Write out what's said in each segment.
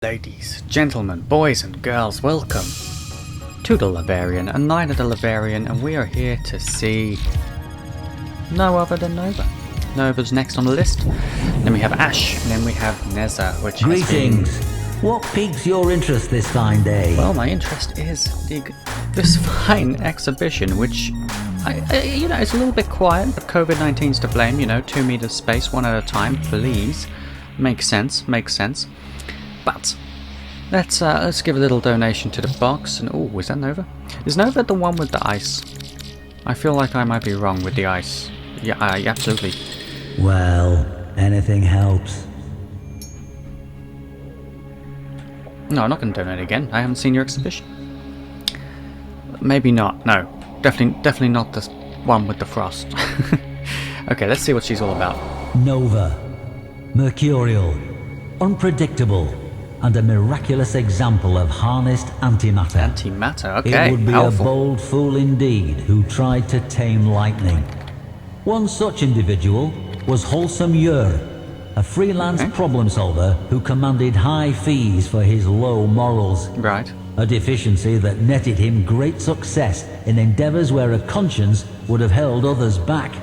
Ladies, gentlemen, boys and girls, welcome to the Leverian, a Knight of the Leverian, and we are here to see no other than Nova. Nova's next on the list, then we have Ash, and then we have Neza, which Greetings! What piques your interest this fine day? Well, my interest is this fine exhibition, which, it's a little bit quiet, but COVID-19's to blame, 2 meters space, one at a time, please. Makes sense. But let's give a little donation to the box. And oh, is that Nova? Is Nova the one with the ice? I feel like I might be wrong with the ice. Yeah, absolutely. Well, anything helps. No, I'm not going to donate again. I haven't seen your exhibition. Maybe not. No, definitely not the one with the frost. Okay, let's see what she's all about. Nova, mercurial, unpredictable, and a miraculous example of harnessed antimatter. Antimatter, okay. It would be powerful. A bold fool indeed who tried to tame lightning. One such individual was Wholesome Yer, a freelance problem solver who commanded high fees for his low morals. Right. A deficiency that netted him great success in endeavors where a conscience would have held others back.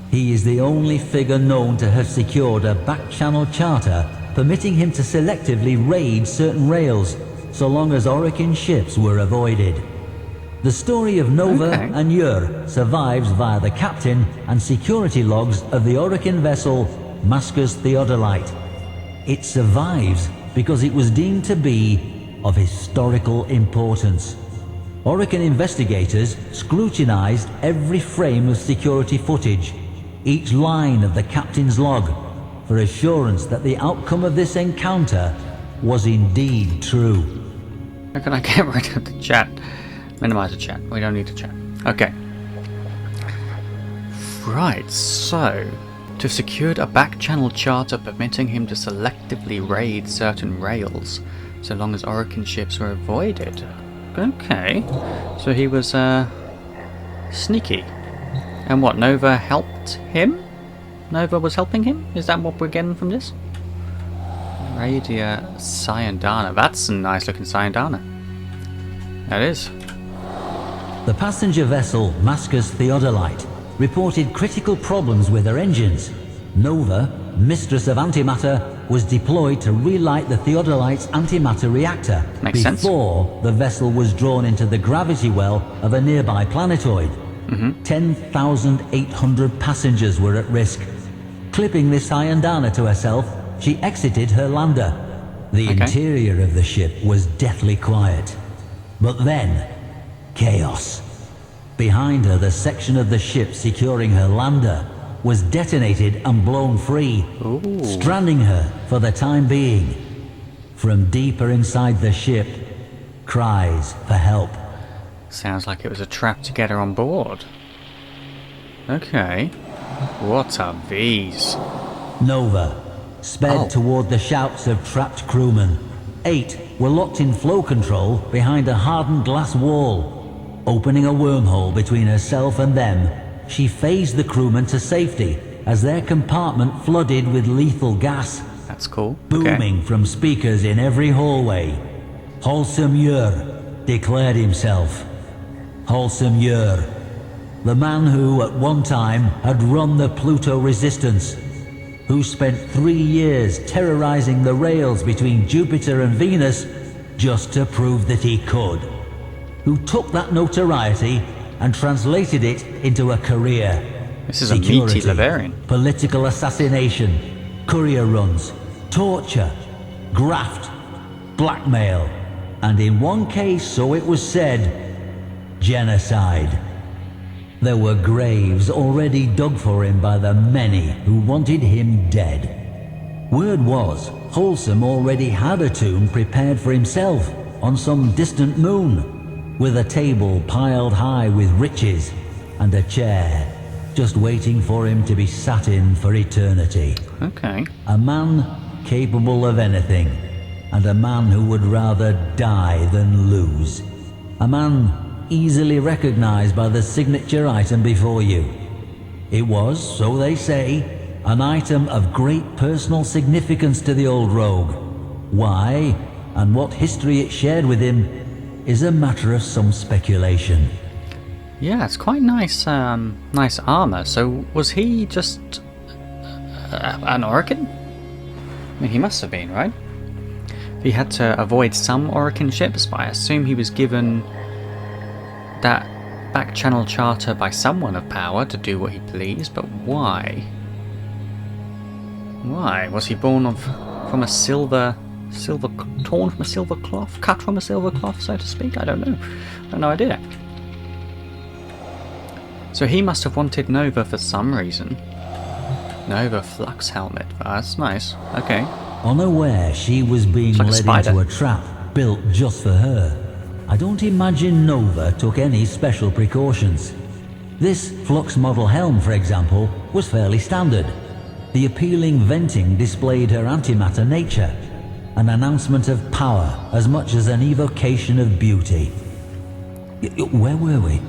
He is the only figure known to have secured a back-channel charter permitting him to selectively raid certain rails, so long as Orokin ships were avoided. The story of Nova and Yer survives via the captain and security logs of the Orokin vessel Mascus Theodolite. It survives because it was deemed to be of historical importance. Orokin investigators scrutinized every frame of security footage, each line of the captain's log, for assurance that the outcome of this encounter was indeed true. How can I get rid of the chat? Minimize the chat. We don't need to chat. Okay. Right, so to have secured a back-channel charter permitting him to selectively raid certain rails, so long as Orokin ships were avoided. Okay. So he was sneaky. And what, Nova helped him? Nova was helping him? Is that what we're getting from this? Radia Syandana. That's a nice looking Syandana. That is. The passenger vessel Mascus Theodolite reported critical problems with her engines. Nova, mistress of antimatter, was deployed to relight the Theodolite's antimatter reactor before the vessel was drawn into the gravity well of a nearby planetoid. 10,800 passengers were at risk. Clipping this Hyandana to herself, she exited her lander. The interior of the ship was deathly quiet. But then, chaos. Behind her, the section of the ship securing her lander was detonated and blown free, stranding her for the time being. From deeper inside the ship, cries for help. Sounds like it was a trap to get her on board. Okay. What are these? Nova sped toward the shouts of trapped crewmen. 8 were locked in flow control behind a hardened glass wall. Opening a wormhole between herself and them, she phased the crewmen to safety as their compartment flooded with lethal gas. That's cool. Booming from speakers in every hallway. Wholesome Yer declared himself. Wholesome Yer, the man who at one time had run the Pluto Resistance, who spent 3 years terrorizing the rails between Jupiter and Venus just to prove that he could, who took that notoriety and translated it into a career. This is security, a meaty Leverian. Political assassination, courier runs, torture, graft, blackmail, and in one case, so it was said, genocide. There were graves already dug for him by the many who wanted him dead. Word was, Wholesome already had a tomb prepared for himself on some distant moon, with a table piled high with riches and a chair just waiting for him to be sat in for eternity. Okay. A man capable of anything, and a man who would rather die than lose. A man easily recognized by the signature item before you. It was, so they say, an item of great personal significance to the old rogue. Why, and what history it shared with him, is a matter of some speculation. Yeah, it's quite nice, nice armor. So was he just an Orokin? I mean, he must have been, right? He had to avoid some Orokin ships, but I assume he was given that back channel charter by someone of power to do what he pleased. But why? Why was he born from a silver torn from a silver cloth, cut from a silver cloth, so to speak? I don't know. I have no idea. So he must have wanted Nova for some reason. Nova flux helmet. That's nice. Okay. Unaware she was being It's like led into a trap built just for her, I don't imagine Nova took any special precautions. This flux model helm, for example, was fairly standard. The appealing venting displayed her antimatter nature, an announcement of power as much as an evocation of beauty. Where were we?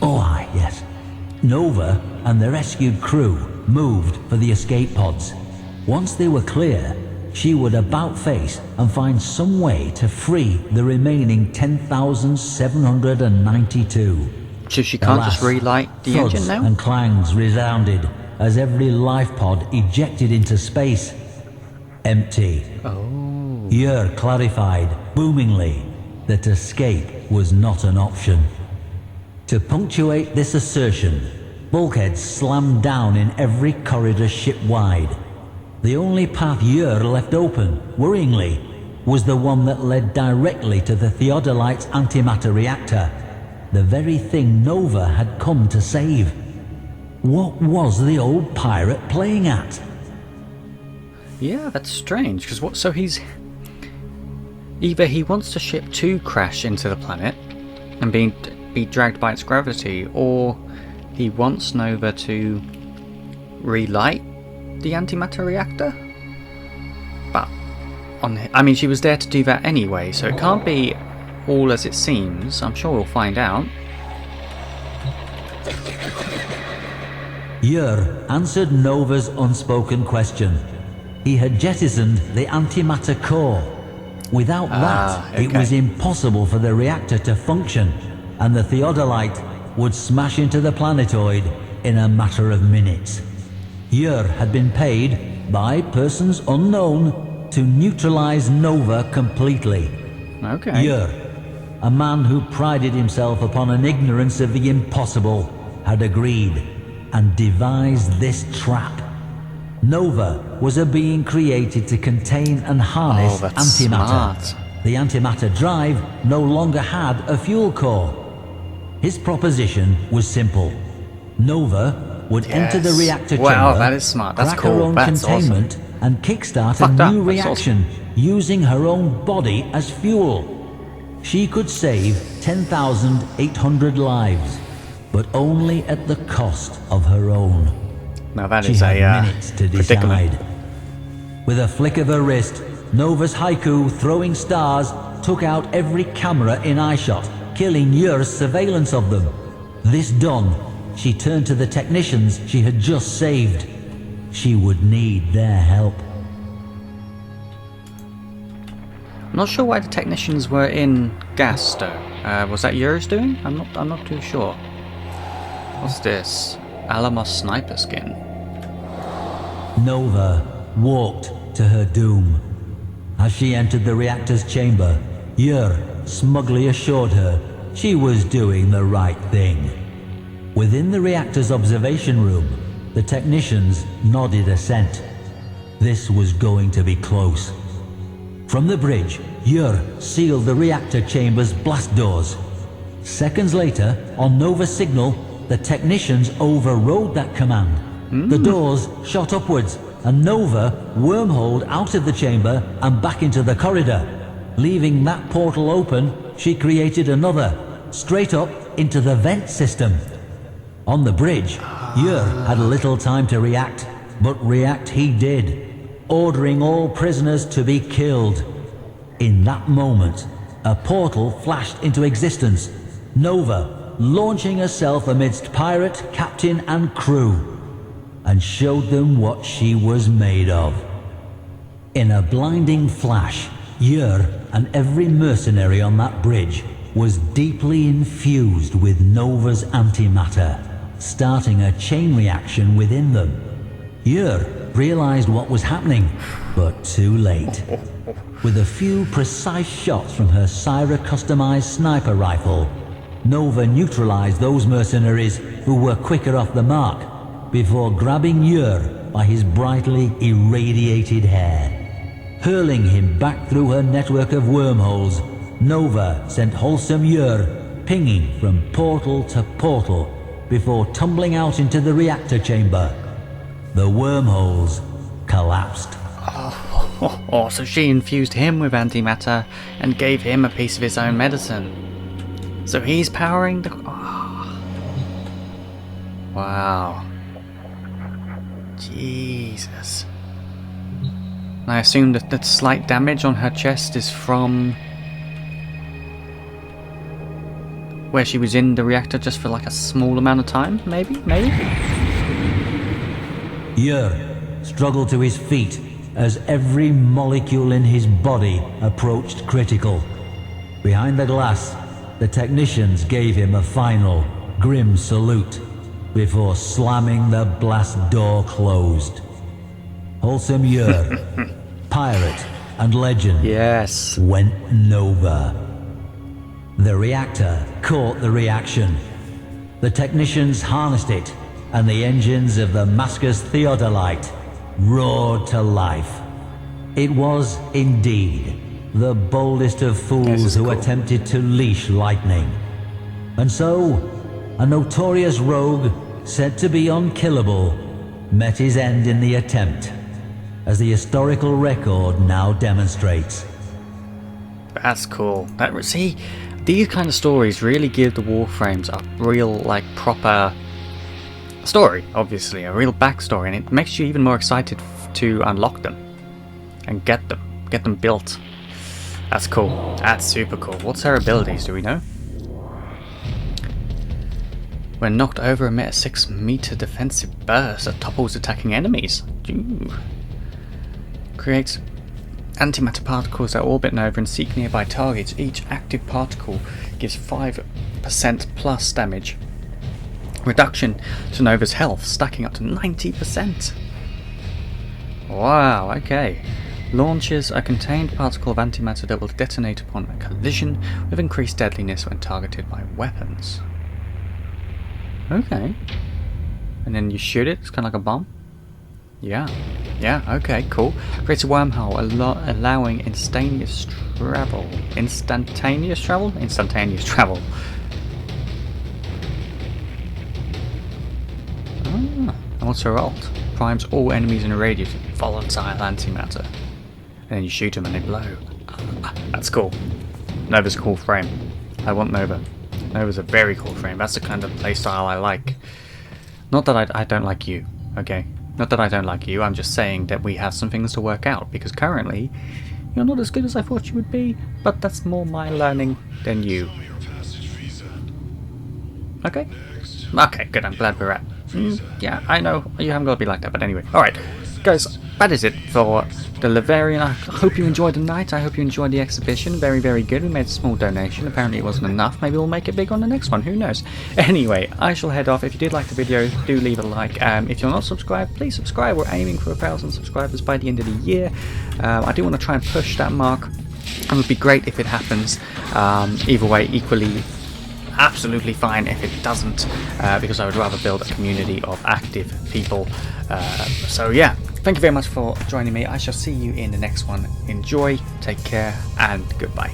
Oh, aye, yes. Nova and the rescued crew moved for the escape pods. Once they were clear, she would about face and find some way to free the remaining 10,792. So she can't just relight the engine now? And clangs resounded as every life pod ejected into space. Empty. Oh. Yer clarified, boomingly, that escape was not an option. To punctuate this assertion, bulkheads slammed down in every corridor ship-wide. The only path Yer left open, worryingly, was the one that led directly to the Theodolite's antimatter reactor, the very thing Nova had come to save. What was the old pirate playing at? Yeah, that's strange, because what, so he's... Either he wants the ship to crash into the planet and be dragged by its gravity, or he wants Nova to relight the antimatter reactor? But, I mean, she was there to do that anyway, so it can't be all as it seems. I'm sure we'll find out. Yer answered Nova's unspoken question. He had jettisoned the antimatter core. Without that, okay. It was impossible for the reactor to function, and the Theodolite would smash into the planetoid in a matter of minutes. Yer had been paid, by persons unknown, to neutralize Nova completely. Okay. Yer, a man who prided himself upon an ignorance of the impossible, had agreed and devised this trap. Nova was a being created to contain and harness antimatter. Smart. The antimatter drive no longer had a fuel core. His proposition was simple. Nova would enter the reactor chamber, wow, that is smart. That's crack cool. her own That's containment, and kickstart Fuck a that. new That's reaction using her own body as fuel. She could save 10,800 lives, but only at the cost of her own. Now that She is had a minutes to decide. predicament. With a flick of her wrist, Nova's haiku throwing stars took out every camera in eyeshot, killing Yer's surveillance of them. This done, she turned to the technicians she had just saved. She would need their help. I'm not sure why the technicians were in gas though. Was that Yer's doing? I'm not too sure. What's this? Alamos sniper skin. Nova walked to her doom. As she entered the reactor's chamber, Yer smugly assured her she was doing the right thing. Within the reactor's observation room, the technicians nodded assent. This was going to be close. From the bridge, Yer sealed the reactor chamber's blast doors. Seconds later, on Nova's signal, the technicians overrode that command. The doors shot upwards, and Nova wormholed out of the chamber and back into the corridor. Leaving that portal open, she created another, straight up into the vent system. On the bridge, Yer had little time to react, but react he did, ordering all prisoners to be killed. In that moment, a portal flashed into existence, Nova launching herself amidst pirate, captain and crew, and showed them what she was made of. In a blinding flash, Yer and every mercenary on that bridge was deeply infused with Nova's antimatter, starting a chain reaction within them. Yer realized what was happening, but too late. With a few precise shots from her Syra-customized sniper rifle, Nova neutralized those mercenaries who were quicker off the mark before grabbing Yer by his brightly irradiated hair. Hurling him back through her network of wormholes, Nova sent wholesome Yer pinging from portal to portal before tumbling out into the reactor chamber. The wormholes collapsed. Oh, so she infused him with antimatter and gave him a piece of his own medicine. So he's powering the... Oh. Wow. Jesus. I assume that the slight damage on her chest is from where she was in the reactor just for like a small amount of time, maybe? Yer struggled to his feet as every molecule in his body approached critical. Behind the glass, the technicians gave him a final, grim salute before slamming the blast door closed. Wholesome Yer, pirate and legend, Yes. went Nova. The reactor caught the reaction. The technicians harnessed it, and the engines of the Mascus Theodolite roared to life. It was indeed the boldest of fools who attempted to leash lightning. And so, a notorious rogue said to be unkillable met his end in the attempt, as the historical record now demonstrates. That's cool. See, these kind of stories really give the Warframes a real, like, proper story, obviously, a real backstory, and it makes you even more excited to unlock them and get them built. That's cool. That's super cool. What's her abilities, do we know? When knocked over, emit a 6-meter defensive burst that topples attacking enemies. Ooh. Creates antimatter particles that orbit Nova and seek nearby targets. Each active particle gives 5% plus damage reduction to Nova's health, stacking up to 90%. Wow, okay. Launches a contained particle of antimatter that will detonate upon a collision with increased deadliness when targeted by weapons. Okay. And then you shoot it, it's kind of like a bomb. Yeah, okay, cool. Creates a wormhole allowing instantaneous travel. Instantaneous travel? Instantaneous travel. Ah, and what's her ult? Primes all enemies in a radius with volatile antimatter. And then you shoot them and they blow. That's cool. Nova's a cool frame. I want Nova. Nova's a very cool frame. That's the kind of playstyle I like. Not that I don't like you, okay? Not that I don't like you, I'm just saying that we have some things to work out, because currently you're not as good as I thought you would be, but that's more my learning than you. Okay? Okay, good, I'm glad we're at. Yeah, I know, you haven't got to be like that, but anyway. Alright, guys, that is it for the Leverian. I hope you enjoyed the night, I hope you enjoyed the exhibition. Very, very good. We made a small donation, apparently it wasn't enough. Maybe we'll make it big on the next one, who knows. Anyway, I shall head off. If you did like the video, do leave a like. If you're not subscribed, please subscribe. We're aiming for 1,000 subscribers by the end of the year. I do want to try and push that mark. It would be great if it happens. Either way, equally absolutely fine if it doesn't, because I would rather build a community of active people. So yeah, thank you very much for joining me. I shall see you in the next one. Enjoy, take care, and goodbye.